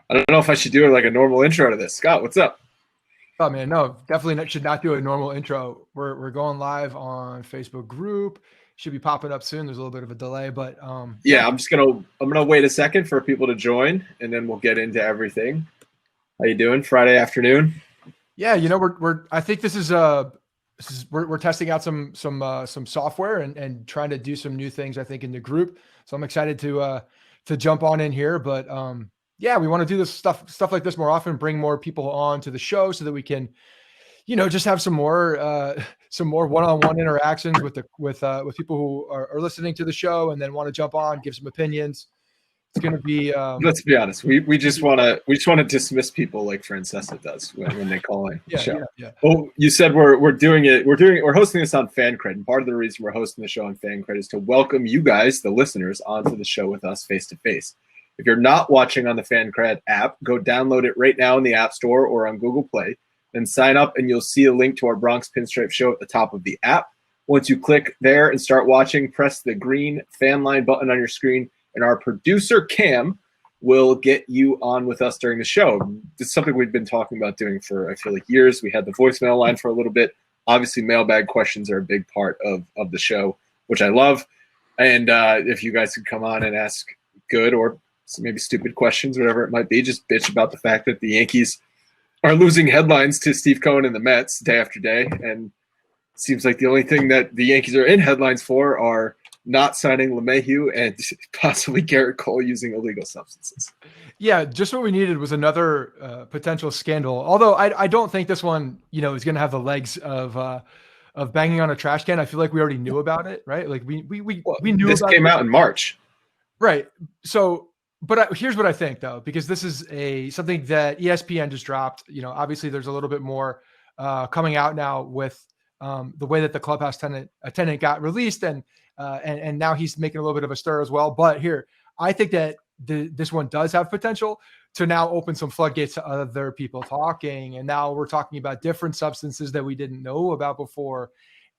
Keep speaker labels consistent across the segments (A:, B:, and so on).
A: I don't know if I should do like a normal intro to this. Scott, what's up?
B: Oh man, no, definitely should not do a normal intro. We're going live on Facebook group. Should be popping up soon. There's a little bit of a delay, but
A: Yeah, I'm gonna wait a second for people to join, and then we'll get into everything. How you doing? Friday afternoon.
B: Yeah, we're I think this is we're testing out some software and trying to do some new things, I think, in the group. So I'm excited to jump on in here, but yeah, we want to do this stuff like this more often, bring more people on to the show so that we can, just have some more one-on-one interactions with people who are listening to the show and then want to jump on, give some opinions. It's going to be.
A: Let's be honest. We just want to dismiss people like Francesa does when they call in the show.
B: Yeah.
A: Well, you said we're hosting this on FanCred, and part of the reason we're hosting the show on FanCred is to welcome you guys, the listeners, onto the show with us face to face. If you're not watching on the FanCred app, go download it right now in the App Store or on Google Play. Then sign up, and you'll see a link to our Bronx Pinstripe show at the top of the app. Once you click there and start watching, press the green fan line button on your screen, and our producer, Cam, will get you on with us during the show. It's something we've been talking about doing for, I feel like, years. We had the voicemail line for a little bit. Obviously, mailbag questions are a big part of the show, which I love. And if you guys could come on and ask good or maybe stupid questions, whatever it might be, just bitch about the fact that the Yankees are losing headlines to Steve Cohen and the Mets day after day. And it seems like the only thing that the Yankees are in headlines for are not signing LeMahieu and possibly Garrett Cole using illegal substances.
B: Yeah, just what we needed was another potential scandal. Although I don't think this one, is going to have the legs of banging on a trash can. I feel like we already knew about it, right? Like we knew
A: this
B: about
A: came out in March,
B: right? So. But here's what I think, though, because this is something that ESPN just dropped. Obviously, there's a little bit more coming out now with the way that the clubhouse attendant got released, and now he's making a little bit of a stir as well. But here, I think that this one does have potential to now open some floodgates to other people talking, and now we're talking about different substances that we didn't know about before.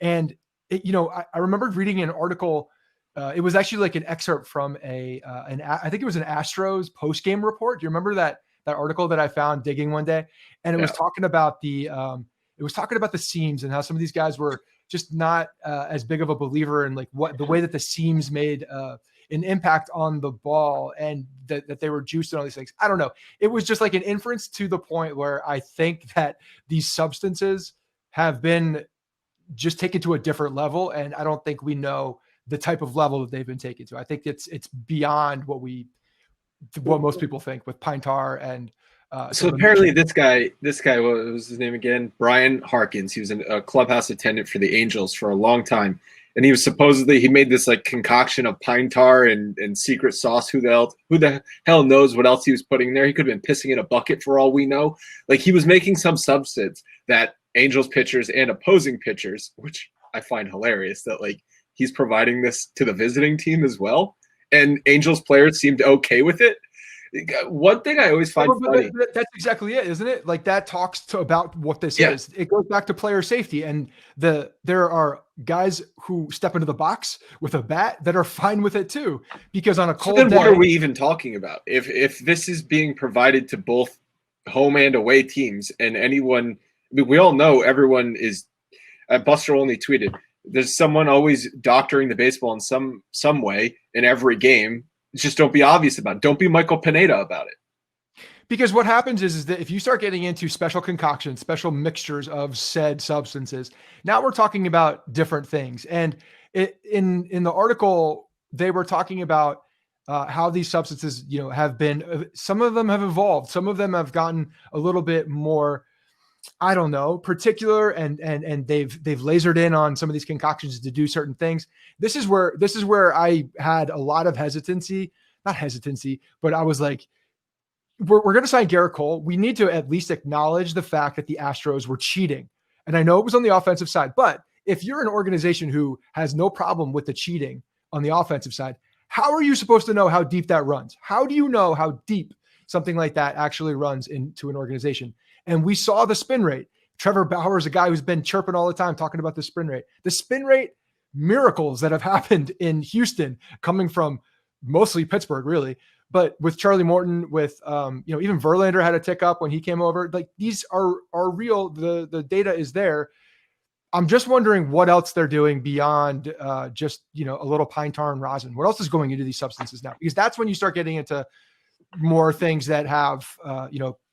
B: And I remembered reading an article. It was actually like an excerpt from I think it was an Astros post-game report. Do you remember that article that I found digging one day? And it was talking about the seams and how some of these guys were just not as big of a believer in like the way that the seams made an impact on the ball, and that they were juiced and all these things. I don't know. It was just like an inference to the point where I think that these substances have been just taken to a different level, and I don't think we know the type of level that they've been taken to. I think it's beyond what most people think with pine tar and.
A: So apparently this guy, what was his name again? Brian Harkins. He was a clubhouse attendant for the Angels for a long time. And he was he made this like concoction of pine tar and secret sauce. Who the hell knows what else he was putting in there? He could have been pissing in a bucket for all we know. Like he was making some substance that Angels pitchers and opposing pitchers, which I find hilarious that like, he's providing this to the visiting team as well. And Angels players seemed okay with it. One thing I always find funny.
B: That's exactly it, isn't it? Like that talks about what this is. It goes back to player safety. And there are guys who step into the box with a bat that are fine with it too. Because on a cold day.
A: What are we even talking about? If this is being provided to both home and away teams, and anyone, we all know everyone is, Buster only tweeted, there's someone always doctoring the baseball in some way in every game. Just don't be obvious about it. Don't be Michael Pineda about it.
B: Because what happens is that if you start getting into special concoctions, special mixtures of said substances, now we're talking about different things. And in the article, they were talking about how these substances, have been, some of them have evolved. Some of them have gotten a little bit more, I don't know, particular, and they've lasered in on some of these concoctions to do certain things. This is where I had a lot of not hesitancy, but I was like, we're going to sign Garrett Cole. We need to at least acknowledge the fact that the Astros were cheating. And I know it was on the offensive side, but if you're an organization who has no problem with the cheating on the offensive side, how are you supposed to know how deep that runs? How do you know how deep something like that actually runs into an organization? And we saw the spin rate. Trevor Bauer is a guy who's been chirping all the time talking about the spin rate. The spin rate miracles that have happened in Houston, coming from mostly Pittsburgh, really, But with Charlie Morton, with even Verlander had a tick up when he came over. Like these are real. The data is there. I'm just wondering what else they're doing beyond just a little pine tar and rosin. What else is going into these substances now? Because that's when you start getting into more things that have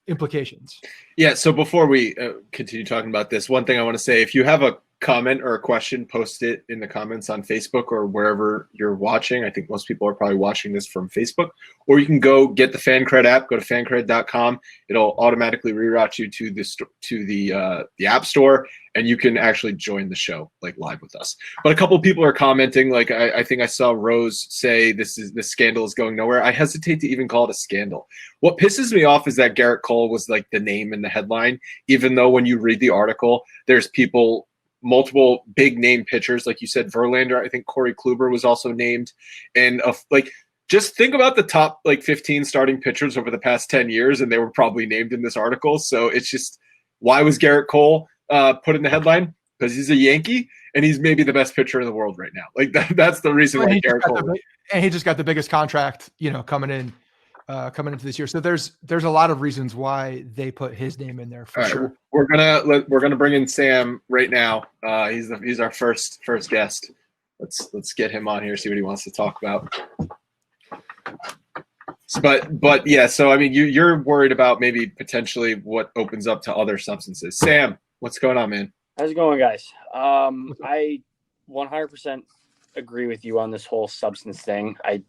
B: implications.
A: Yeah. So before we continue talking about this, one thing I want to say: if you have a comment or a question, post it in the comments on Facebook or wherever you're watching. I think most people are probably watching this from Facebook, or you can go get the FanCred app, go to fancred.com. It'll automatically reroute you to the app store, and you can actually join the show like live with us. But a couple of people are commenting, like I think I saw Rose say this scandal is going nowhere. I hesitate to even call it a scandal. What pisses me off is that Garrett Cole was like the name in the headline, even though when you read the article, there's multiple big name pitchers, like you said, Verlander. I think Corey Kluber was also named, and just think about the top 15 starting pitchers over the past 10 years, and they were probably named in this article. So it's just, why was Garrett Cole put in the headline? Because he's a Yankee and he's maybe the best pitcher in the world right now. Like that's the reason why Garrett Cole.
B: And he just got the biggest contract, coming into this year. So there's a lot of reasons why they put his name in there for sure.
A: We're gonna bring in Sam right now. He's our first guest. Let's get him on here, see what he wants to talk about. But yeah, so I mean, you're worried about maybe potentially what opens up to other substances. Sam, what's going on, man?
C: How's it going, guys? I 100% agree with you on this whole substance thing. I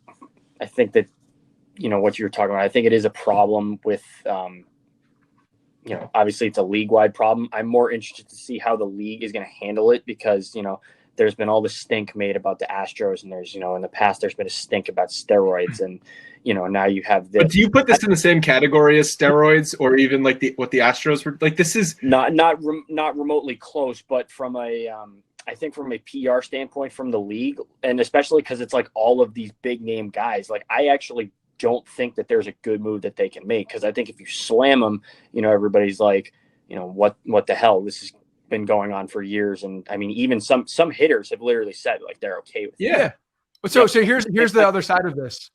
C: think that what you're talking about. I think it is a problem with, obviously it's a league-wide problem. I'm more interested to see how the league is going to handle it because, there's been all the stink made about the Astros, and there's, in the past, there's been a stink about steroids, and, now you have this.
A: But do you put this in the same category as steroids, or even like what the Astros were like? This is
C: not remotely close, but from a, I think from a PR standpoint from the league, and especially because it's like all of these big name guys, like I actually don't think that there's a good move that they can make. Cause I think if you slam them, everybody's like, what the hell, this has been going on for years. And I mean, even some hitters have literally said like, they're okay with it.
B: Yeah. So here's the other side of this.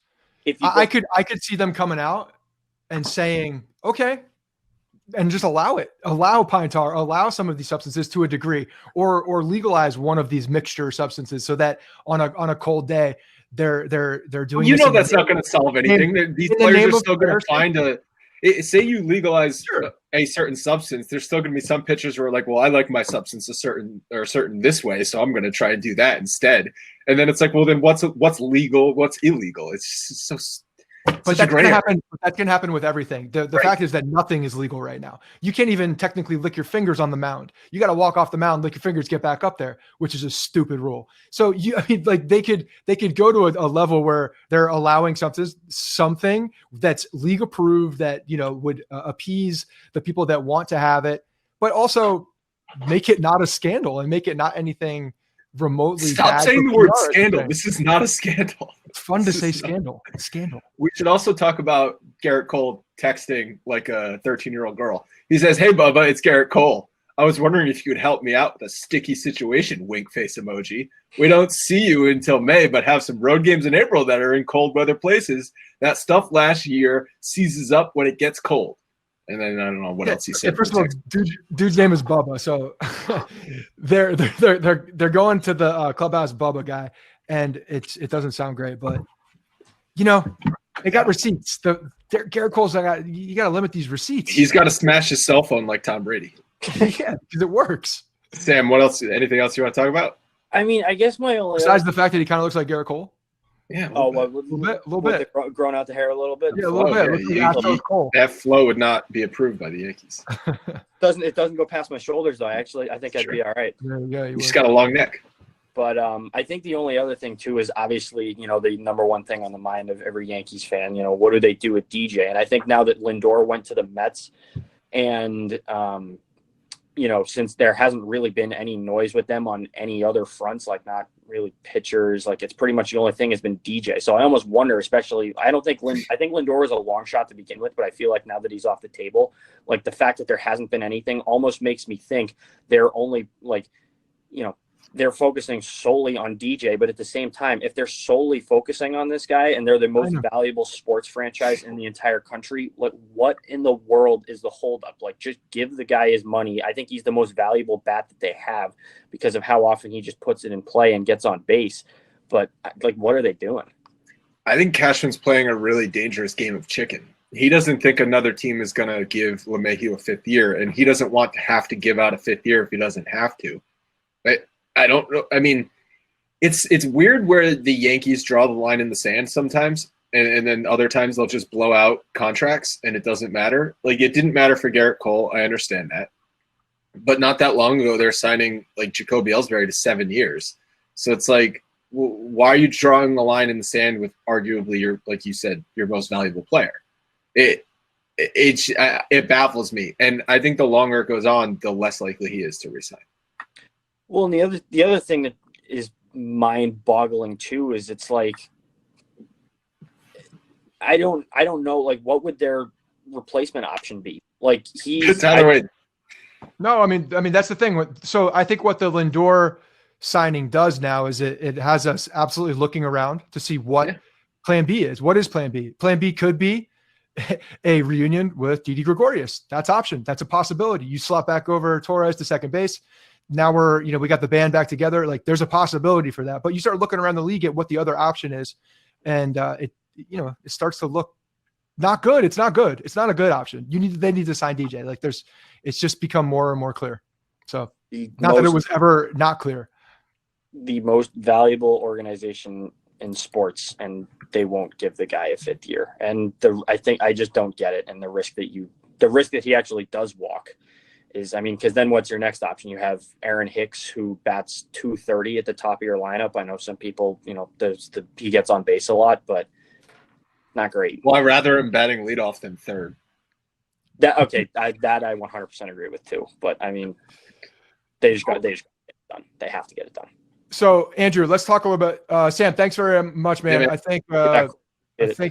B: I could see them coming out and saying, okay, and just allow pine tar, allow some of these substances to a degree, or legalize one of these mixture substances so that on a cold day, they're doing.
A: That's not going to solve anything. These players are still going to find say you legalize a certain substance. There's still going to be some pitchers who are like, well, I like my substance a certain this way, so I'm going to try and do that instead. And then it's like, well, then what's legal, what's illegal? It's just so.
B: But that's going to happen. That can happen with everything. The fact is that nothing is legal right now. You can't even technically lick your fingers on the mound. You got to walk off the mound, lick your fingers, get back up there, which is a stupid rule. So they could go to a level where they're allowing something that's league approved that would appease the people that want to have it, but also make it not a scandal and make it not anything remotely.
A: Stop saying the word scandal. This is not a scandal.
B: It's fun to say scandal. It's scandal.
A: We should also talk about Garrett Cole texting like a 13-year-old girl. He says, "Hey, Bubba, it's Garrett Cole. I was wondering if you could help me out with a sticky situation, wink face emoji. We don't see you until May, but have some road games in April that are in cold weather places. That stuff last year seizes up when it gets cold." And then I don't know what else he said.
B: First of all, dude's name is Bubba, so they're going to the clubhouse Bubba guy, and it doesn't sound great, but they got receipts. Garrett Cole's you got to limit these receipts.
A: He's got to smash his cell phone like Tom Brady.
B: Yeah, because it works.
A: Sam, what else? Anything else you want to talk about?
C: I mean, I guess my only
B: besides the fact that he kind of looks like Garrett Cole.
A: Yeah.
C: A little bit. Grown out the hair a little bit.
B: Yeah, a little bit.
A: Yeah, that flow would not be approved by the Yankees.
C: It doesn't go past my shoulders though. I think I'd be all right.
B: Yeah,
A: you just got a long neck.
C: But I think the only other thing too is obviously the number one thing on the mind of every Yankees fan. What do they do with DJ? And I think now that Lindor went to the Mets, and since there hasn't really been any noise with them on any other fronts, like not really pitchers, like it's pretty much the only thing has been DJ. So I almost wonder, especially, I think Lindor was a long shot to begin with, but I feel like now that he's off the table, like the fact that there hasn't been anything almost makes me think they're only they're focusing solely on DJ, but at the same time, if they're solely focusing on this guy and they're the most valuable sports franchise in the entire country, like what in the world is the holdup? Like, just give the guy his money. I think he's the most valuable bat that they have because of how often he just puts it in play and gets on base. But like, what are they doing?
A: I think Cashman's playing a really dangerous game of chicken. He doesn't think another team is going to give LeMahieu a 5th year, and he doesn't want to have to give out a 5th year if he doesn't have to. But I don't know. I mean, it's weird where the Yankees draw the line in the sand sometimes, and then other times they'll just blow out contracts and it doesn't matter. Like, it didn't matter for Garrett Cole. I understand that. But not that long ago, they're signing like Jacoby Ellsbury to 7 years. So it's like, why are you drawing the line in the sand with arguably your, like you said, your most valuable player? It baffles me. And I think the longer it goes on, the less likely he is to resign.
C: Well, and the other thing that is mind-boggling too is it's like I don't know, like, what would their replacement option be? Like,
B: No, I mean that's the thing. So I think what the Lindor signing does now is it has us absolutely looking around to see what Plan B is. What is Plan B? Plan B could be a reunion with Didi Gregorius. That's option. That's a possibility. You slot back over Torres to second base. Now we got the band back together. Like, there's a possibility for that, but you start looking around the league at what the other option is. And it starts to look not good. It's not good. It's not a good option. They need to sign DJ. Like, it's just become more and more clear. So not that it was ever not clear.
C: The most valuable organization in sports, and they won't give the guy a 5th year. And I just don't get it. And the risk that he actually does walk is, I mean, because then what's your next option? You have Aaron Hicks, who bats .230 at the top of your lineup. I know some people, he gets on base a lot, but not great.
A: Well, I'd rather him batting leadoff than third.
C: I 100% agree with too. But I mean, they just got to get it done. They have to get it done.
B: So Andrew, let's talk a little bit. Sam, thanks very much, man.
A: Yeah, man.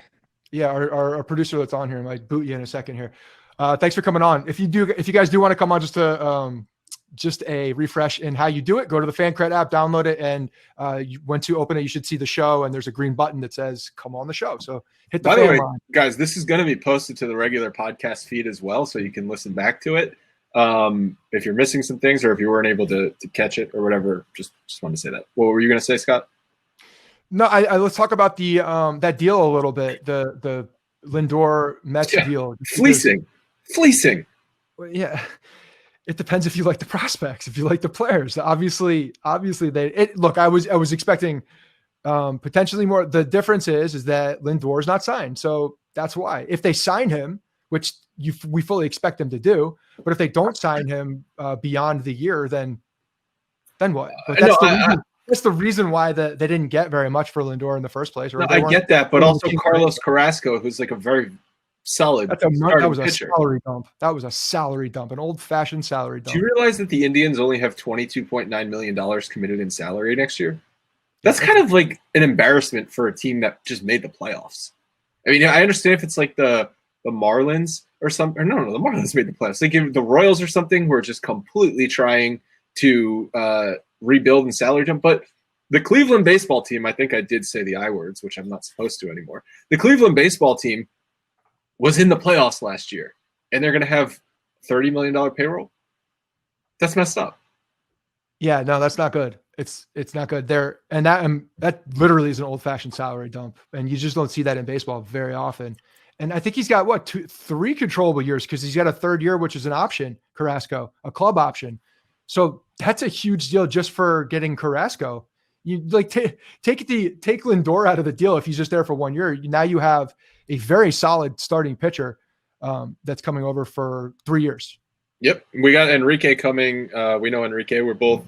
B: Our producer that's on here might boot you in a second here. Thanks for coming on. If you guys do want to come on, just a refresh in how you do it, go to the FanCred app, download it, and once you open it, you should see the show, and there's a green button that says "Come on the show." So hit the.
A: By the way,
B: line.
A: Guys, this is going to be posted to the regular podcast feed as well, so you can listen back to it. If you're missing some things, or if you weren't able to catch it or whatever, just wanted to say that. What were you going to say, Scott?
B: No, let's talk about the that deal a little bit. The Lindor Mets deal.
A: Fleecing.
B: Well, yeah, it depends if you like the prospects, if you like the players. Obviously, look. I was expecting potentially more. The difference is that Lindor is not signed, so that's why. If they sign him, which we fully expect them to do, but if they don't sign him beyond the year, then what? But that's the reason why they didn't get very much for Lindor in the first place.
A: No, I get that, but also Carlos Carrasco, who's like a very solid.
B: That was a salary dump. That was a salary dump, an old-fashioned salary dump.
A: Do you realize that the Indians only have $22.9 million committed in salary next year? That's kind of like an embarrassment for a team that just made the playoffs. I mean, I understand if it's like the Marlins or something. Or no, the Marlins made the playoffs. Like the Royals or something who are just completely trying to rebuild and salary dump. But the Cleveland baseball team, I think I did say the I words, which I'm not supposed to anymore. The Cleveland baseball team was in the playoffs last year, and they're going to have $30 million payroll. That's messed up.
B: Yeah, no, that's not good. It's not good there. And that literally is an old-fashioned salary dump. And you just don't see that in baseball very often. And I think he's got 3 controllable years, because he's got a 3rd year, which is an option, Carrasco, a club option. So that's a huge deal just for getting Carrasco. You like take Lindor out of the deal if he's just there for 1 year. Now you have a very solid starting pitcher that's coming over for 3 years.
A: Yep. We got Enrique coming. We know Enrique. We're both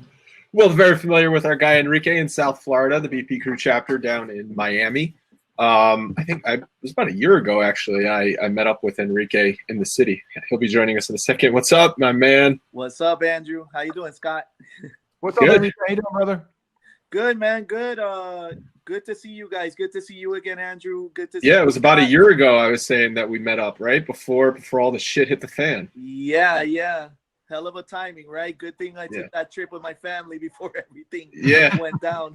A: very familiar with our guy Enrique in South Florida, the BP Crew chapter down in Miami. I think it was about a year ago, actually. I met up with Enrique in the city. He'll be joining us in a second. What's up, my man?
D: What's up, Andrew? How you doing, Scott?
B: What's up, Enrique? How you doing, brother?
D: Good, man. Good. Good to see you guys. Good to see you again, Andrew. Good to see
A: you. It was about a year ago I was saying that we met up, right? Before all the shit hit the fan.
D: Yeah. Hell of a timing, right? Good thing I took that trip with my family before everything went down.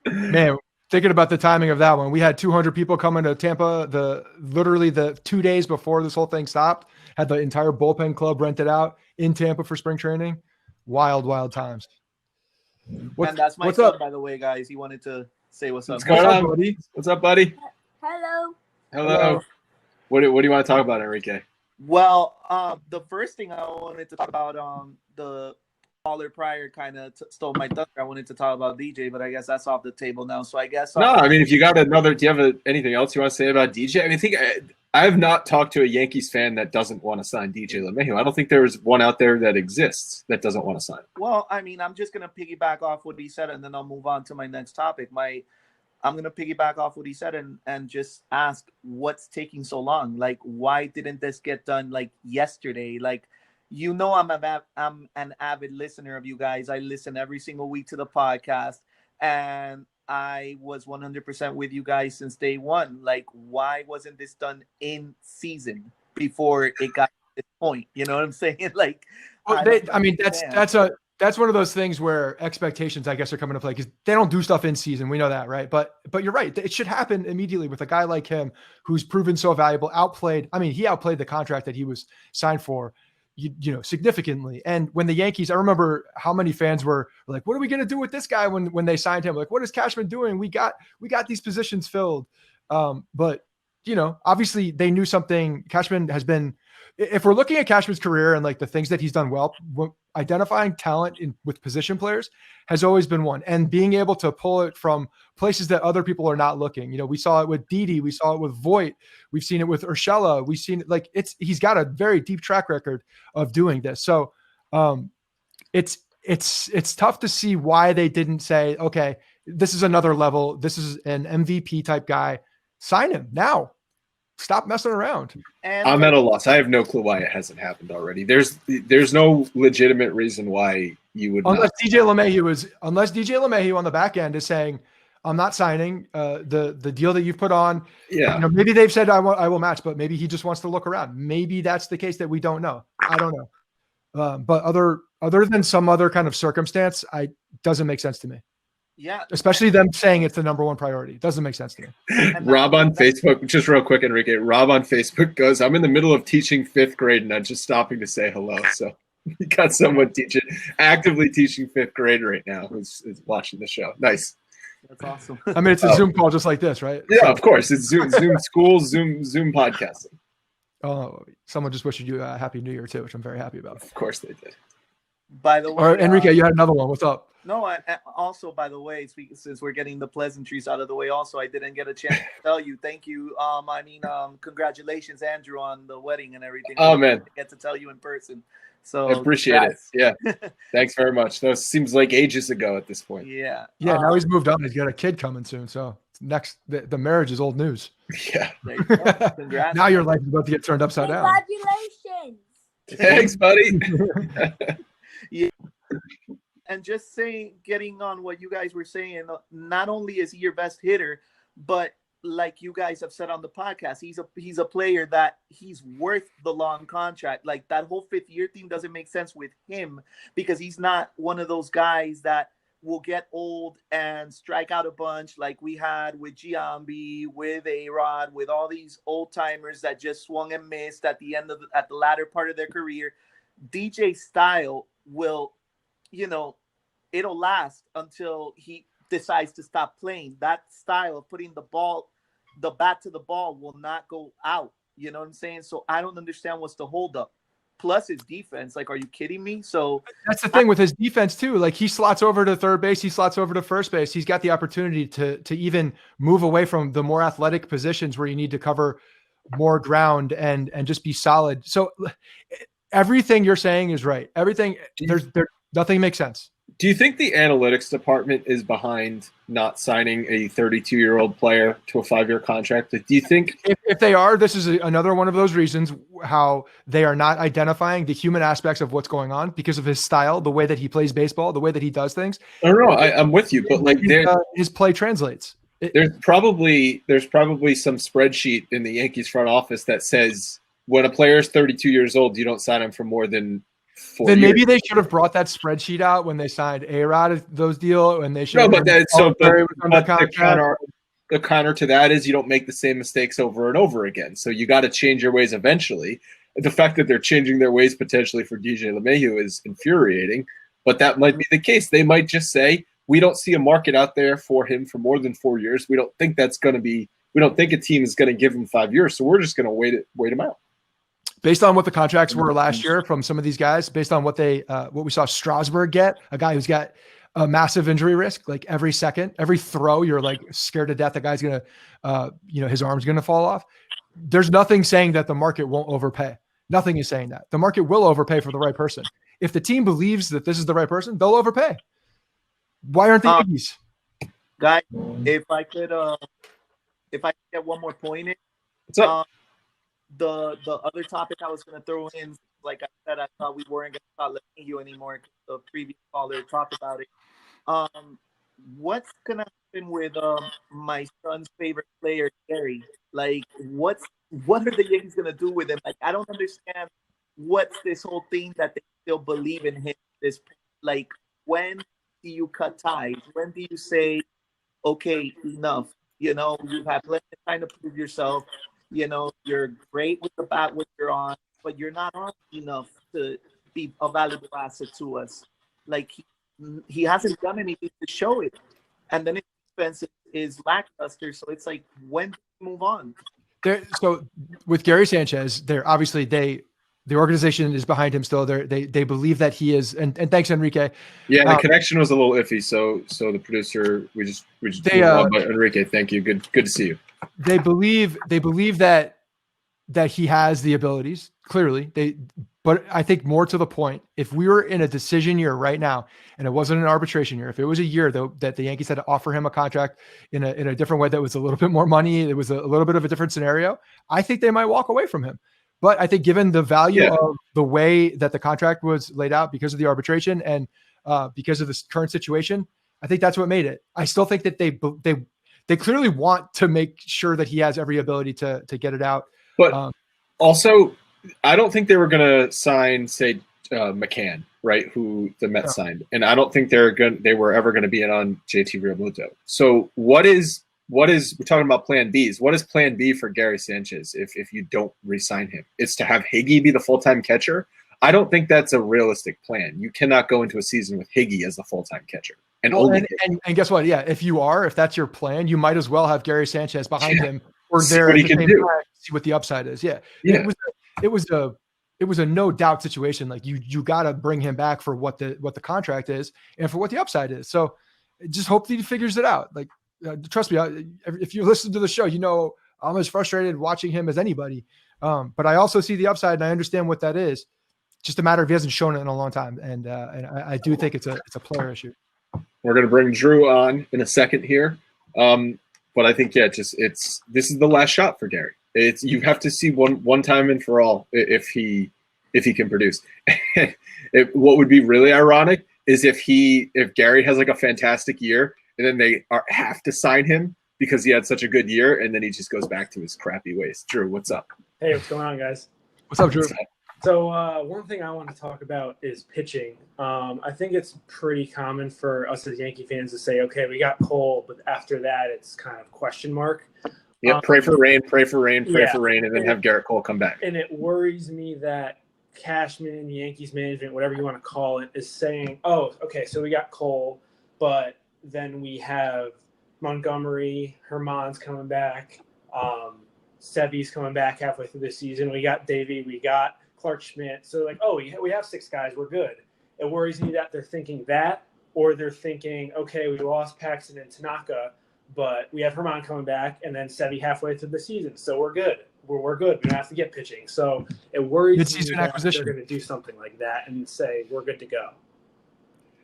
B: Man, thinking about the timing of that one, we had 200 people coming to Tampa. Literally the 2 days before this whole thing stopped, had the entire bullpen club rented out in Tampa for spring training. Wild times.
D: And that's my son, by the way, guys. He wanted to say what's up.
A: What's going on, buddy? What's up, buddy? Hello. What do you want to talk about, Enrique?
D: Well, the first thing I wanted to talk about, the caller prior kind of stole my thunder. I wanted to talk about DJ, but I guess that's off the table now. So I guess
A: no. I mean, if you got another, do you have anything else you want to say about DJ? I mean, I have not talked to a Yankees fan that doesn't want to sign DJ LeMahieu. I don't think there is one out there that exists that doesn't want to sign.
D: Well, I mean, I'm just gonna piggyback off what he said, and then I'll move on to my next topic. I'm going to piggyback off what he said and just ask what's taking so long. Like, why didn't this get done like yesterday? Like, I'm an avid listener of you guys. I listen every single week to the podcast, and I was 100% with you guys since day one. Like, why wasn't this done in season before it got to this point? You know what I'm saying? Like,
B: that's one of those things where expectations, I guess, are coming to play because they don't do stuff in season. We know that, right? But you're right. It should happen immediately with a guy like him who's proven so valuable, he outplayed the contract that he was signed for, significantly. And when the Yankees, I remember how many fans were like, what are we going to do with this guy when they signed him? Like, what is Cashman doing? We got these positions filled. But obviously they knew something. Cashman has been, if we're looking at Cashman's career and like the things that he's done well, identifying talent with position players has always been one, and being able to pull it from places that other people are not looking. We saw it with Didi, we saw it with Voit, we've seen it with Urshela, we've seen it he's got a very deep track record of doing this. So it's tough to see why they didn't say, okay, this is another level. This is an MVP type guy. Sign him now. Stop messing around.
D: And
A: I'm at a loss. I have no clue why it hasn't happened already. There's no legitimate reason why you would
B: unless DJ LeMahieu on the back end is saying, I'm not signing the deal that you've put on.
A: Yeah.
B: Maybe they've said I will match, but maybe he just wants to look around. Maybe that's the case that we don't know. I don't know. But other than some other kind of circumstance, doesn't make sense to me.
D: Yeah.
B: Especially them saying it's the number one priority. It doesn't make sense to me.
A: Rob on Facebook, just real quick, Enrique. Rob on Facebook goes, I'm in the middle of teaching 5th grade and I'm just stopping to say hello. So you got someone actively teaching 5th grade right now who's watching the show. Nice.
D: That's awesome.
B: I mean, it's a Zoom call just like this, right?
A: Yeah, of course. It's Zoom school, Zoom podcasting.
B: Oh, someone just wished you a happy New Year too, which I'm very happy about.
A: Of course they did.
D: By the way,
B: or Enrique, you had another one. What's up?
D: No, also, by the way, since we're getting the pleasantries out of the way, also, I didn't get a chance to tell you. Thank you. Congratulations, Andrew, on the wedding and everything.
A: Oh, man.
D: I get to tell you in person. So
A: I appreciate it. Yeah. Thanks very much. That seems like ages ago at this point.
D: Yeah.
B: Yeah. Now he's moved on. He's got a kid coming soon. So next, the marriage is old news.
A: Yeah.
D: Congrats.
B: Now your life is about to get turned upside down.
E: Congratulations.
A: Thanks, buddy.
D: Yeah. And just getting on what you guys were saying, not only is he your best hitter, but like you guys have said on the podcast, he's a player that he's worth the long contract. Like that whole 5th year thing doesn't make sense with him because he's not one of those guys that will get old and strike out a bunch like we had with Giambi, with A-Rod, with all these old timers that just swung and missed at the latter part of their career. DJ's style will, it'll last until he decides to stop playing. That style of putting the bat to the ball will not go out. You know what I'm saying? So I don't understand what's the holdup. Plus his defense. Like, are you kidding me? So
B: that's the thing with his defense too. Like he slots over to third base, he slots over to first base. He's got the opportunity to even move away from the more athletic positions where you need to cover more ground and just be solid. So everything you're saying is right. Everything nothing makes sense.
A: Do you think the analytics department is behind not signing a 32-year-old player to a 5-year contract? Do you think
B: if they are, this is another one of those reasons how they are not identifying the human aspects of what's going on because of his style, the way that he plays baseball, the way that he does things?
A: I don't know. I'm with you, but like
B: his play translates.
A: There's probably some spreadsheet in the Yankees front office that says when a player is 32 years old, you don't sign him for more than
B: Then maybe they should have brought that spreadsheet out when they signed A-Rod those deal, and they should.
A: No, but the counter to that is you don't make the same mistakes over and over again. So you got to change your ways eventually. The fact that they're changing their ways potentially for DJ LeMahieu is infuriating, but that might be the case. They might just say, we don't see a market out there for him for more than 4 years. We don't think that's going to be. We don't think a team is going to give him 5 years, so we're just going to wait him out.
B: Based on what the contracts were last year from some of these guys, based on what we saw Strasburg get, a guy who's got a massive injury risk, like every second, every throw, you're like scared to death the guy's going to, his arm's going to fall off. There's nothing saying that the market won't overpay. Nothing is saying that. The market will overpay for the right person. If the team believes that this is the right person, they'll overpay. Why aren't the Yankees?
D: Guys, if I could get one more point in.
A: What's up?
D: The other topic I was going to throw in, like I said, I thought we weren't going to start letting you anymore. The previous caller talked about it. What's going to happen with my son's favorite player, Gary? Like, what are the Yankees going to do with him? Like, I don't understand what's this whole thing that they still believe in him. This, like, when do you cut ties? When do you say, okay, enough? You know, you've had plenty of time to prove yourself. You know, you're great with the bat when you're on, but you're not on enough to be a valuable asset to us. Like, he hasn't done anything to show it. And then his defense is lackluster. So it's like, when do we move on?
B: So with Gary Sanchez, they're obviously the organization is behind him still. They believe that he is, and thanks, Enrique.
A: Yeah, the connection was a little iffy. So the producer, we just but Enrique, thank you. Good to see you.
B: They believe that he has the abilities, clearly. But I think more to the point, if we were in a decision year right now, and it wasn't an arbitration year, if it was a year though that the Yankees had to offer him a contract in a different way that was a little bit more money, it was a little bit of a different scenario, I think they might walk away from him. But I think given the value of the way that the contract was laid out because of the arbitration and because of this current situation, I think that's what made it. I still think that they clearly want to make sure that he has every ability to get it out.
A: But also, I don't think they were going to sign, say, McCann, right, who the Mets signed. And I don't think they were ever going to be in on JT Realmuto. So we're talking about plan Bs. What is plan B for Gary Sanchez if you don't re-sign him? It's to have Higgy be the full-time catcher? I don't think that's a realistic plan. You cannot go into a season with Higgy as the full-time catcher. And
B: guess what? Yeah, if that's your plan, you might as well have Gary Sanchez behind him or
A: see
B: there
A: what
B: at
A: he
B: the
A: can
B: same
A: do.
B: time, see what the upside is. Yeah. It was a no doubt situation. Like you got to bring him back for what the contract is and for what the upside is. So just hope that he figures it out. Like trust me, if you listen to the show, you know I'm as frustrated watching him as anybody. But I also see the upside and I understand what that is. Just a matter of he hasn't shown it in a long time, and I do think it's a player issue.
A: We're going to bring Drew on in a second here, but I think this is the last shot for Gary. You have to see one time and for all if he can produce. What would be really ironic is if Gary has like a fantastic year and then they have to sign him because he had such a good year and then he just goes back to his crappy ways. Drew, what's up?
E: Hey, what's going on, guys?
B: What's up, Drew?
E: So one thing I want to talk about is pitching. I think it's pretty common for us as Yankee fans to say, okay, we got Cole, but after that, it's kind of question mark.
A: Yeah, pray for rain, and then have Garrett Cole come back.
E: And it worries me that Cashman, Yankees management, whatever you want to call it, is saying, oh, okay, so we got Cole, but then we have Montgomery, Herman's coming back, Sevy's coming back halfway through the season. We got Davey, we got Clark Schmidt. So like, oh, we have 6 guys, we're good. It worries me that they're thinking that, or they're thinking, okay, we lost Paxton and Tanaka, but we have Herman coming back and then Sevy halfway through the season. So we're good. We're good. We don't have to get pitching. So it worries me that they're going to do something like that and say, we're good to go.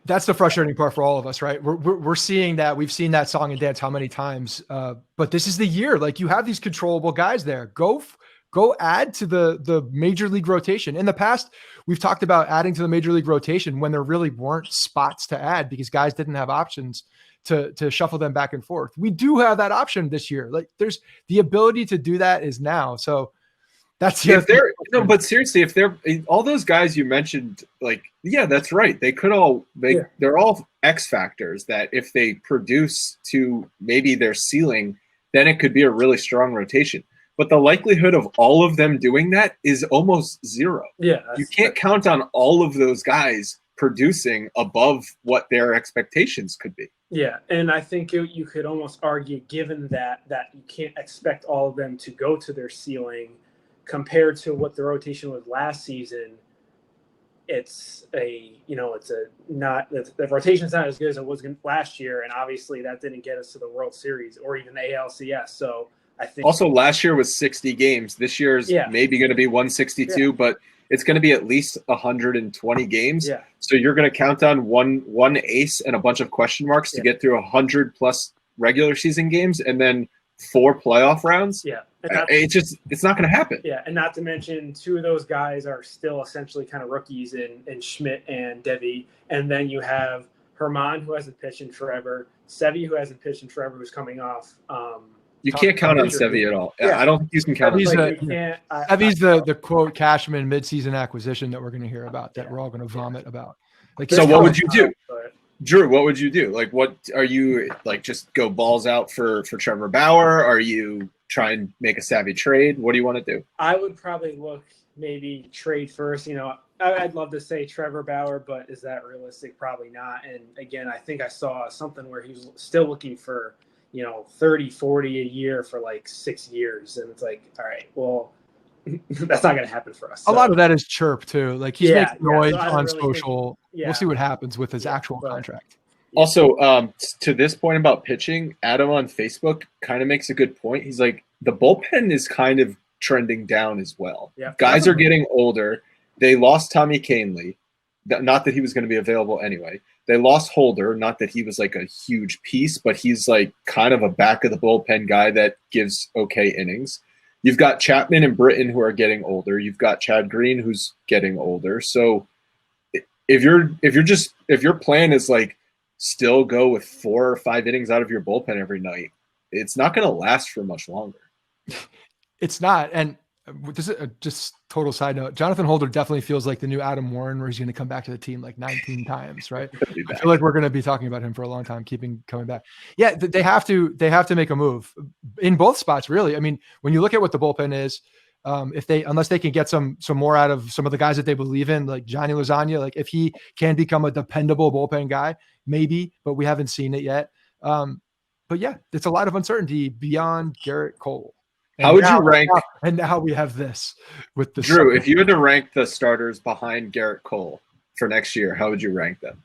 B: That's the frustrating part for all of us, right? We're seeing that. We've seen that song and dance how many times, but this is the year. Like you have these controllable guys there. Go add to the major league rotation. In the past, we've talked about adding to the major league rotation when there really weren't spots to add because guys didn't have options to shuffle them back and forth. We do have that option this year. Like there's the ability to do that is now. So That's
A: if they're no, but seriously, if they're all those guys you mentioned, like, yeah, that's right. They could all they're all X factors that if they produce to maybe their ceiling, then it could be a really strong rotation. But the likelihood of all of them doing that is almost zero.
E: Yeah,
A: you can't count on all of those guys producing above what their expectations could be.
E: Yeah, and I think you could almost argue, given that you can't expect all of them to go to their ceiling, compared to what the rotation was last season. It's the rotation's not as good as it was last year, and obviously that didn't get us to the World Series or even the ALCS. So I think
A: also last year was 60 games. This year is maybe going to be 162, but it's going to be at least 120 games.
E: Yeah.
A: So you're going to count on one ace and a bunch of question marks to get through 100 plus regular season games and then 4 playoff rounds.
E: Yeah.
A: It's not going to happen.
E: Yeah. And not to mention 2 of those guys are still essentially kind of rookies in Schmidt and Devi. And then you have Herman, who hasn't pitched in forever, Sevy, who hasn't pitched in forever, who's coming off.
A: You can't count on Sevy at all. Yeah. I don't think you can count on
B: Sevy. Sevy's the quote Cashman midseason acquisition that we're going to hear about, that we're all going to vomit about. Like,
A: so what would you do? Drew, what would you do? Like, what are you like? Just go balls out for Trevor Bauer? Are you try and make a savvy trade? What do you want to do?
E: I would probably look maybe trade first. You know, I'd love to say Trevor Bauer, but is that realistic? Probably not. And again, I think I saw something where he was still looking for 30, 40 a year for like 6 years, and it's like, all right, well, that's not going to happen for us. So.
B: A lot of that is chirp too. Like he's making noise on social. We'll see what happens with his actual contract.
A: Also, to this point about pitching, Adam on Facebook kind of makes a good point. He's like, the bullpen is kind of trending down as well.
E: Yeah.
A: Guys are getting older. They lost Tommy Kahnle. Not that he was going to be available anyway. They lost Holder. Not that he was like a huge piece, but he's like kind of a back of the bullpen guy that gives okay innings. You've got Chapman and Britton who are getting older. You've got Chad Green who's getting older. So if your plan is like still go with 4 or 5 innings out of your bullpen every night, it's not going to last for much longer.
B: It's not. And this is just total side note. Jonathan Holder definitely feels like the new Adam Warren, where he's going to come back to the team like 19 times, right? I feel like we're going to be talking about him for a long time, coming back. Yeah, they have to make a move in both spots, really. I mean, when you look at what the bullpen is, unless they can get some more out of some of the guys that they believe in, like Johnny Lasagna, like if he can become a dependable bullpen guy, maybe, but we haven't seen it yet. But yeah, it's a lot of uncertainty beyond Garrett Cole.
A: How would you rank?
B: And now we have this with the
A: Drew. If you had to rank the starters behind Garrett Cole for next year, how would you rank them?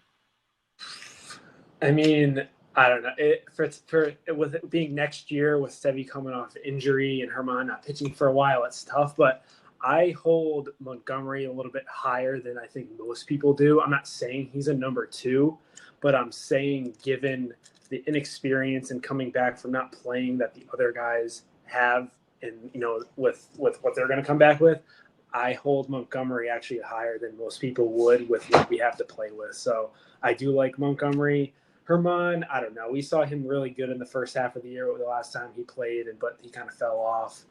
E: I mean, I don't know. With it being next year, with Sevy coming off injury and Herman not pitching for a while, it's tough. But I hold Montgomery a little bit higher than I think most people do. I'm not saying he's a number 2, but I'm saying given the inexperience and coming back from not playing that the other guys have, and with what they're going to come back with, I hold Montgomery actually higher than most people would with what we have to play with. So I do like Montgomery. Herman, I don't know. We saw him really good in the first half of the year the last time he played, but he kind of fell off.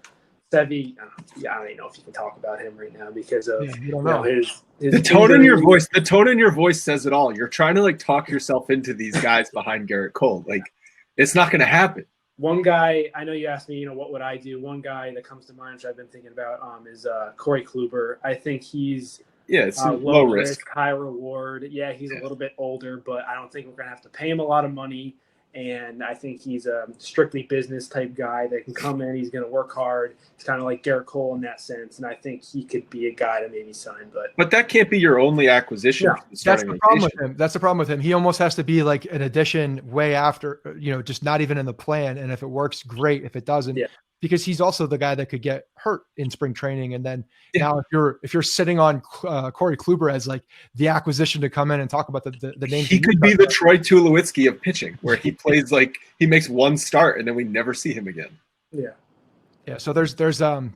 E: Sevy, I don't even know if you can talk about him right now because of his
A: the tone in your voice. The tone in your voice says it all. You're trying to like talk yourself into these guys behind Garrett Cole. Like, it's not going to happen.
E: One guy, I know you asked me, what would I do? One guy that comes to mind, which I've been thinking about, is Corey Kluber. I think he's
A: it's low risk,
E: high reward. Yeah, he's a little bit older, but I don't think we're going to have to pay him a lot of money. And I think he's a strictly business type guy that can come in. He's going to work hard. He's kind of like Garrett Cole in that sense. And I think he could be a guy to maybe sign. But
A: that can't be your only acquisition.
B: No, that's the problem with him. That's the problem with him. He almost has to be like an addition way after, just not even in the plan. And if it works, great. If it doesn't, because he's also the guy that could get hurt in spring training. And then now if you're sitting on Corey Kluber as like the acquisition to come in and talk about the name,
A: he could be the Troy Tulowitzki of pitching, where he plays like he makes one start and then we never see him again.
B: Yeah. So there's but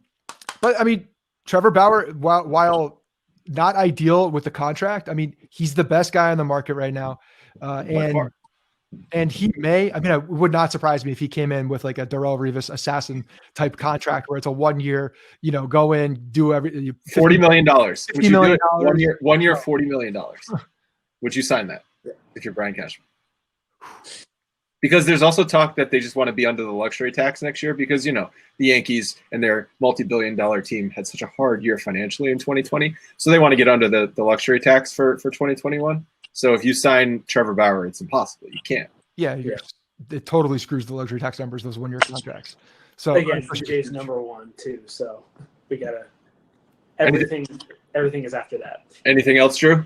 B: I mean, Trevor Bauer, while not ideal with the contract, I mean, he's the best guy on the market right now. And And he may, I mean, it would not surprise me if he came in with like a Darrell Revis assassin type contract where it's a 1 year, go in, do every
A: $40 million. Would
B: $50
A: you do
B: million.
A: it? 1 year, $40 million. Would you sign that if you're Brian Cashman? Because there's also talk that they just want to be under the luxury tax next year because, the Yankees and their multi-billion-dollar team had such a hard year financially in 2020. So they want to get under the luxury tax for 2021. So if you sign Trevor Bauer, it's impossible. You can't.
B: Yeah. It totally screws the luxury tax numbers, those 1 year contracts. So
E: again, DJ's number one too. So we got to everything is after that.
A: Anything else, Drew?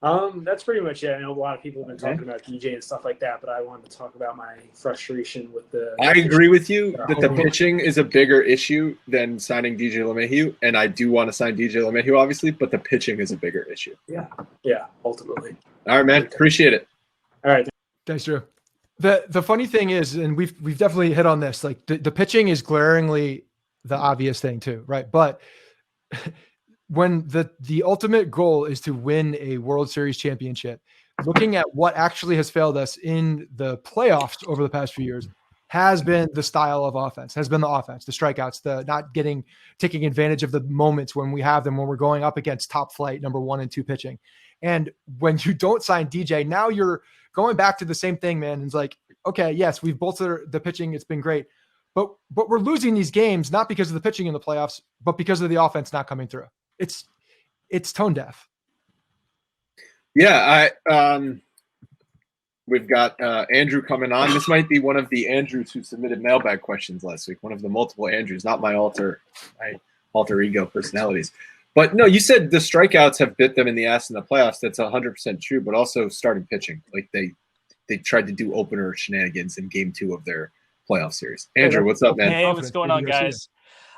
E: That's pretty much it. I know a lot of people have been talking about DJ and stuff like that, but I wanted to talk about my frustration with the.
A: I agree with you that the pitching is a bigger issue than signing DJ LeMahieu, and I do want to sign DJ LeMahieu, obviously, but the pitching is a bigger issue.
E: Yeah, ultimately.
A: All right, man. Appreciate it.
E: All right.
B: Thanks, Drew. The funny thing is, and we've definitely hit on this, like the pitching is glaringly the obvious thing too, right? But when the ultimate goal is to win a World Series championship, looking at what actually has failed us in the playoffs over the past few years has been the style of offense, has been the offense, the strikeouts, the not taking advantage of the moments when we have them, when we're going up against top flight number 1 and 2 pitching. And when you don't sign DJ, now you're going back to the same thing, man. It's like, okay, yes, we've bolstered the pitching. It's been great, but we're losing these games, not because of the pitching in the playoffs, but because of the offense not coming through. It's tone deaf.
A: Yeah, we've got Andrew coming on. This might be one of the Andrews who submitted mailbag questions last week. One of the multiple Andrews, not my alter ego personalities. But no, you said the strikeouts have bit them in the ass in the playoffs. That's 100% true. But also starting pitching, like they tried to do opener shenanigans in Game 2 of their playoff series. Andrew, what's up, man?
F: Hey, what's going on, guys?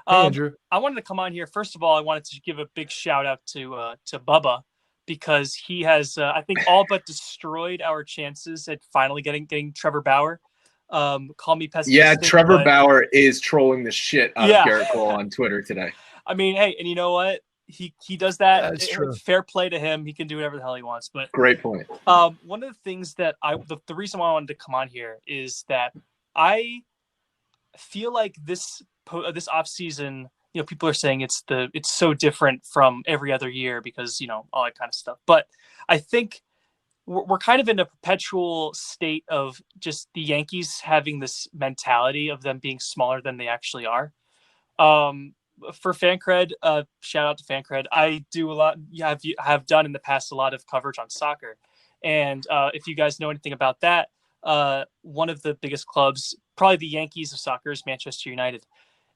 B: Hey, Andrew.
F: I wanted to come on here. First of all, I wanted to give a big shout out to Bubba because he has, I think, all but destroyed our chances at finally getting Trevor Bauer. Call me pessimistic.
A: Yeah, Trevor Bauer is trolling the shit out of Garrett Cole on Twitter today.
F: I mean, hey, and you know what? He does that.
B: That's true.
F: Fair play to him. He can do whatever the hell he wants. But
A: great point.
F: One of the things that the reason why I wanted to come on here is that I feel like this offseason, people are saying it's so different from every other year because, all that kind of stuff. But I think we're kind of in a perpetual state of just the Yankees having this mentality of them being smaller than they actually are. For FanCred, shout out to FanCred. I do a lot. Have done in the past a lot of coverage on soccer, and if you guys know anything about that, one of the biggest clubs, probably the Yankees of soccer, is Manchester United.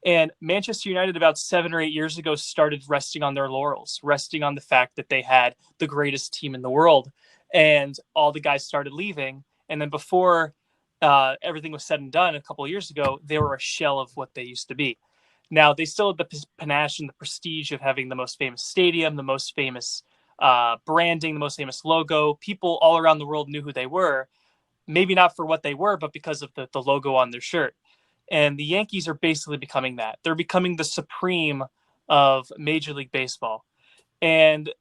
F: And Manchester United about 7 or 8 years ago started resting on their laurels, resting on the fact that they had the greatest team in the world, and all the guys started leaving. And then before everything was said and done, a couple of years ago, they were a shell of what they used to be. Now, they still had the panache and the prestige of having the most famous stadium, the most famous branding, the most famous logo. People all around the world knew who they were, maybe not for what they were, but because of the logo on their shirt. And the Yankees are basically becoming that. They're becoming the supreme of Major League Baseball. And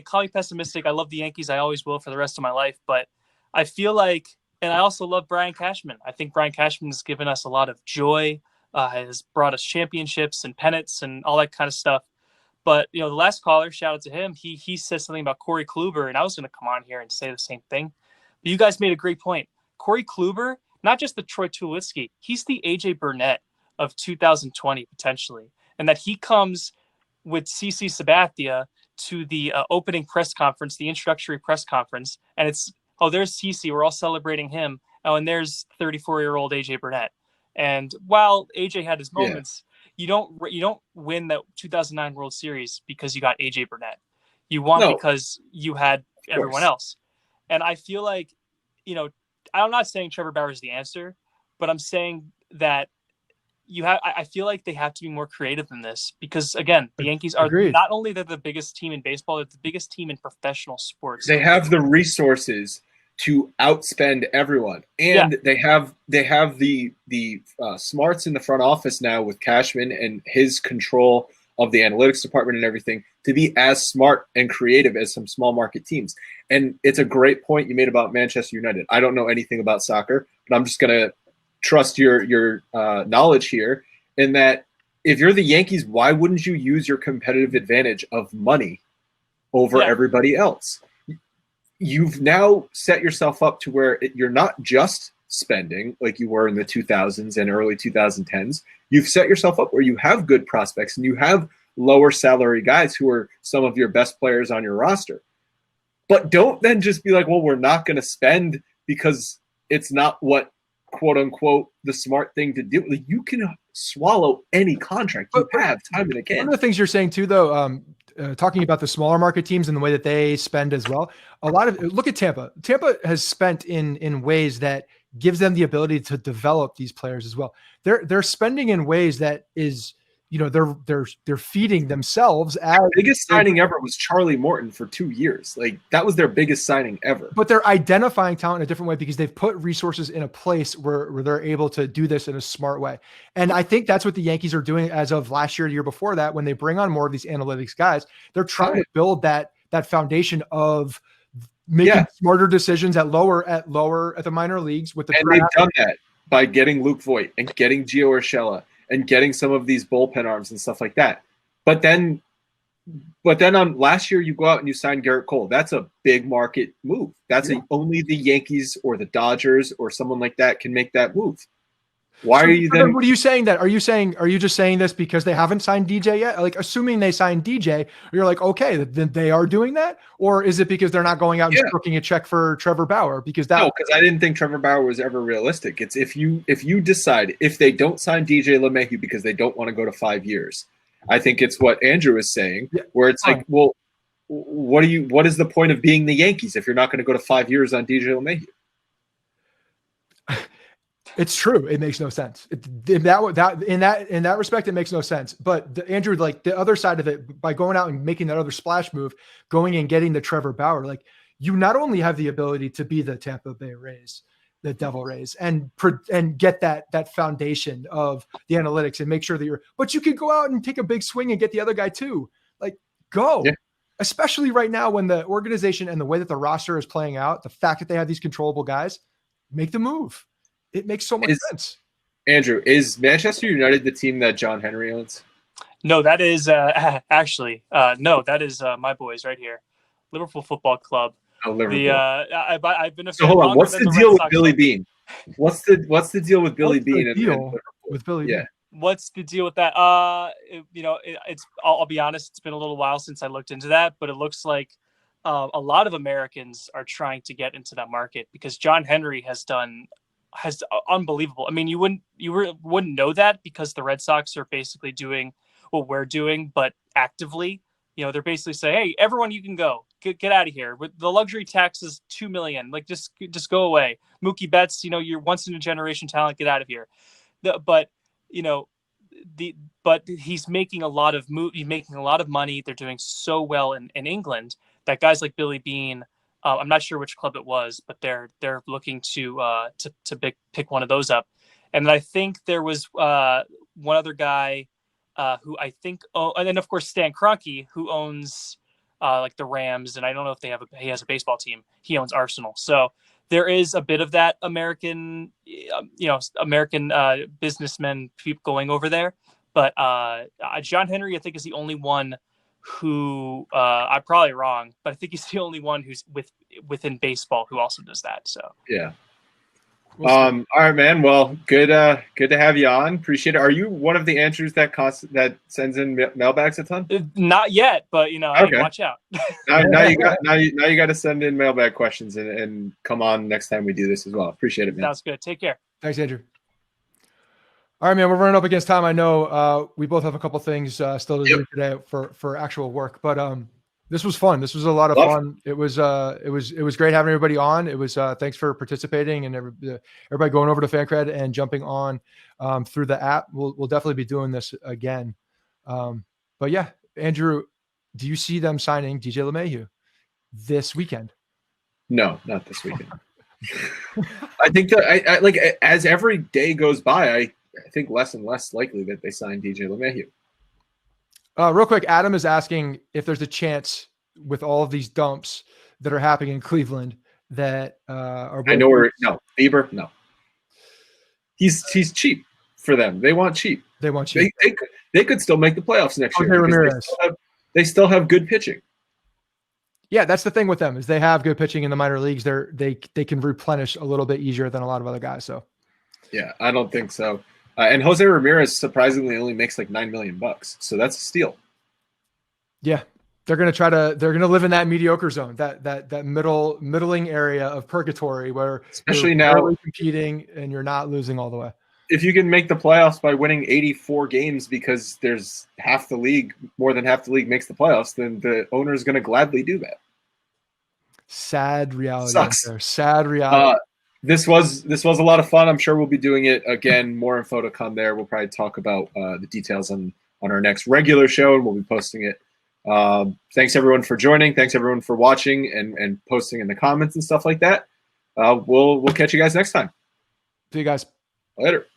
F: call me pessimistic. I love the Yankees. I always will for the rest of my life. But I feel like, and I also love Brian Cashman. I think Brian Cashman has given us a lot of joy. Has brought us championships and pennants and all that kind of stuff. But, the last caller, shout out to him. He says something about Corey Kluber, and I was going to come on here and say the same thing. But you guys made a great point. Corey Kluber, not just the Troy Tulowitzki, he's the AJ Burnett of 2020, potentially. And that he comes with CC Sabathia to the opening press conference, the introductory press conference, and it's, there's CC, we're all celebrating him. Oh, and there's 34-year-old AJ Burnett. And while AJ had his moments, you don't win the 2009 World Series because you got AJ Burnett. You won because you had everyone else. And I feel like, I'm not saying Trevor Bauer is the answer, but I'm saying that I feel like they have to be more creative than this because, again, the Yankees are not only they're the biggest team in baseball, they're the biggest team in professional sports.
A: They have the resources to outspend everyone, and they have the smarts in the front office now with Cashman and his control of the analytics department and everything to be as smart and creative as some small market teams. And it's a great point you made about Manchester United. I don't know anything about soccer, but I'm just going to trust your knowledge here in that if you're the Yankees, why wouldn't you use your competitive advantage of money over everybody else? You've now set yourself up to where you're not just spending like you were in the 2000s and early 2010s. You've set yourself up where you have good prospects and you have lower salary guys who are some of your best players on your roster. But don't then just be like, well, we're not going to spend because it's not what, quote unquote, the smart thing to do. Like, you can swallow any contract you have time and again.
B: One of the things you're saying too, though, talking about the smaller market teams and the way that they spend as well, look at Tampa. Tampa has spent in ways that gives them the ability to develop these players as well. They're spending in ways that is, they're feeding themselves.
A: Their biggest signing ever was Charlie Morton for 2 years. Like, that was their biggest signing ever.
B: But they're identifying talent in a different way because they've put resources in a place where they're able to do this in a smart way. And I think that's what the Yankees are doing as of last year, the year before that, when they bring on more of these analytics guys. They're trying to build that foundation of making smarter decisions at the minor leagues with the
A: and they've done that by getting Luke Voigt and getting Gio Urshela and getting some of these bullpen arms and stuff like that. But then on last year you go out and you sign Garrett Cole. That's a big market move. That's only the Yankees or the Dodgers or someone like that can make that move. Why are you then?
B: What are you saying that? Are you just saying this because they haven't signed DJ yet? Like, assuming they signed DJ, you're like, okay, then they are doing that? Or is it because they're not going out and booking a check for Trevor Bauer? Because
A: I didn't think Trevor Bauer was ever realistic. It's if you decide, if they don't sign DJ LeMahieu because they don't want to go to 5 years, I think it's what Andrew is saying, where it's like, well, what is the point of being the Yankees if you're not going to go to 5 years on DJ LeMahieu?
B: It's true. It makes no sense. In that respect, it makes no sense. But Andrew, like the other side of it, by going out and making that other splash move, going and getting the Trevor Bauer, like you not only have the ability to be the Tampa Bay Rays, the Devil Rays, and get that foundation of the analytics and make sure that but you could go out and take a big swing and get the other guy too. Like go. Yeah. Especially right now when the organization and the way that the roster is playing out, the fact that they have these controllable guys, make the move. It makes so much sense.
A: Andrew, is Manchester United the team that John Henry owns?
F: No, that is actually that is my boys right here, Liverpool Football Club.
A: Oh, Liverpool.
F: I've been a fan.
A: So hold on, what's the deal with Billy Bean? What's the deal with Billy Bean?
B: With Billy Bean?
F: What's the deal with that? It's. I'll be honest. It's been a little while since I looked into that, but it looks like a lot of Americans are trying to get into that market because John Henry has unbelievable. I mean, you wouldn't know that because the Red Sox are basically doing what we're doing, but actively, they're basically saying, "Hey, everyone, you can go, get out of here. With the luxury tax is $2 million. Like, just go away. Mookie Betts, you're once in a generation talent. Get out of here." But he's making a lot of money. They're doing so well in England that guys like Billy Bean. I'm not sure which club it was, but they're looking to pick one of those up. And I think there was one other guy who I think, and then of course Stan Kroenke, who owns like the Rams, and I don't know if he has a baseball team. He owns Arsenal, so there is a bit of that American businessmen going over there. But John Henry, I think, is the only one who I'm probably wrong, but I think he's the only one who's within baseball who also does that. So
A: yeah. All right, man. Well, good to have you on. Appreciate it. Are you one of the Andrews that sends in mailbags a ton?
F: Not yet, but okay. Watch out.
A: now you got to send in mailbag questions and come on next time we do this as well. Appreciate it, man.
F: Sounds good. Take care.
B: Thanks, Andrew. All right, man, we're running up against time. I know we both have a couple things still to do today for actual work, but this was fun. This was a lot of fun. It was great having everybody on. It was thanks for participating and everybody going over to FanCred and jumping on through the app. We'll definitely be doing this again. But yeah, Andrew, do you see them signing DJ LeMahieu this weekend?
A: No, not this weekend. I think that I like as every day goes by, I think less and less likely that they sign DJ LeMahieu.
B: Real quick, Adam is asking if there's a chance with all of these dumps that are happening in Cleveland that are.
A: I know no Bieber. No, he's cheap for them. They want cheap.
B: They want cheap.
A: They could still make the playoffs next year.
B: Ramirez.
A: They still have good pitching.
B: Yeah, that's the thing with them is they have good pitching in the minor leagues. They can replenish a little bit easier than a lot of other guys. So. Yeah,
A: I don't think so. And Jose Ramirez surprisingly only makes like $9 million, so that's a steal.
B: Yeah, they're gonna live in that mediocre zone, that middling area of purgatory where
A: especially now
B: competing and you're not losing all the way.
A: If you can make the playoffs by winning 84 games because there's more than half the league makes the playoffs, then the owner is going to gladly do that.
B: Sad reality.
A: Sucks.
B: Sad reality.
A: This was a lot of fun. I'm sure we'll be doing it again. More info to come there. We'll probably talk about the details on our next regular show, and we'll be posting it. Thanks everyone for joining. Thanks everyone for watching and posting in the comments and stuff like that. We'll catch you guys next time.
B: See you guys
A: later.